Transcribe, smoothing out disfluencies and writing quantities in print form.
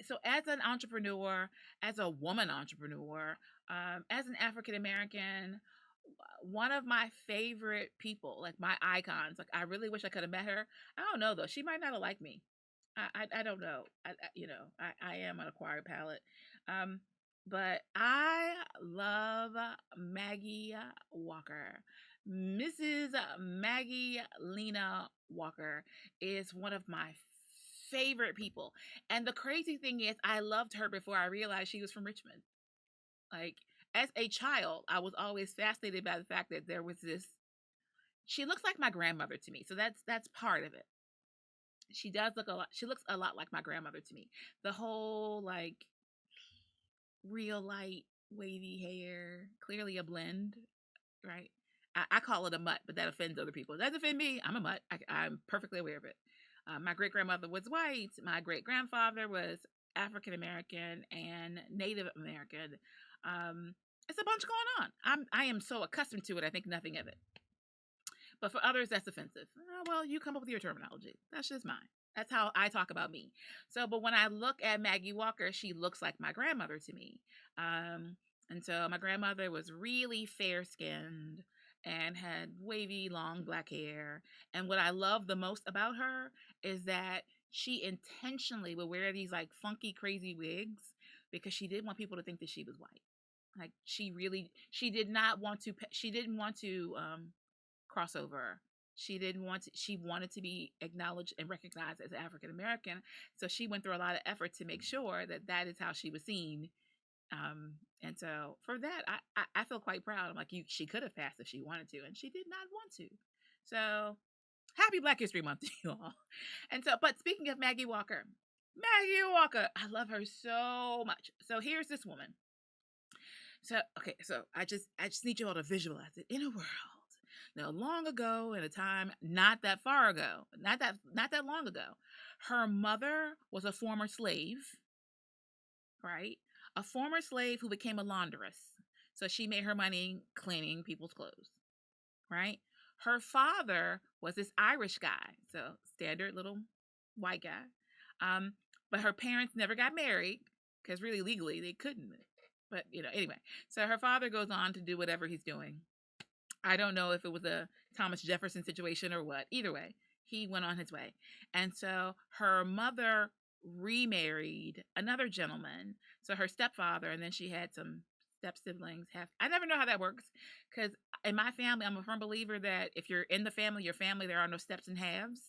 so as an entrepreneur, as a woman entrepreneur, as an African American, one of my favorite people, like my icons, like I really wish I could have met her. I don't know though. She might not have liked me. I don't know. I am an acquired palate. Um, but I love Maggie Walker. Mrs. Maggie Lena Walker is one of my favorite people. And the crazy thing is, I loved her before I realized she was from Richmond. Like, as a child, I was always fascinated by the fact that there was this. She looks like my grandmother to me, so that's part of it. She does look a lot. She looks a lot like my grandmother to me. The whole like real light wavy hair, clearly a blend, right? I call it a mutt, but that offends other people. It doesn't offend me. I'm a mutt. I'm perfectly aware of it. My great grandmother was white. My great grandfather was African American and Native American. It's a bunch going on. I am so accustomed to it. I think nothing of it. But for others, that's offensive. Oh, well, you come up with your terminology. That's just mine. That's how I talk about me. So, but when I look at Maggie Walker, she looks like my grandmother to me. And so my grandmother was really fair skinned and had wavy, long black hair. And what I love the most about her is that she intentionally would wear these like funky, crazy wigs because she didn't want people to think that she was white. Like she did not want to, she didn't want to, crossover. She didn't want to, she wanted to be acknowledged and recognized as African American. So she went through a lot of effort to make sure that that is how she was seen. And so for that, I feel quite proud. I'm like, she could have passed if she wanted to, and she did not want to. So happy Black History Month to you all. And so, but speaking of Maggie Walker, I love her so much. So here's this woman. So okay, so I just need you all to visualize it in a world. Now, long ago, in a time not that far ago, not that long ago, her mother was a former slave, right? A former slave who became a laundress. So she made her money cleaning people's clothes, right? Her father was this Irish guy, so standard little white guy. But her parents never got married because really legally they couldn't. But anyway, so her father goes on to do whatever he's doing. I don't know if it was a Thomas Jefferson situation or what. Either way, he went on his way. And so her mother remarried another gentleman. So her stepfather, and then she had some step siblings. I never know how that works because in my family, I'm a firm believer that if you're in the family, your family, there are no steps and halves.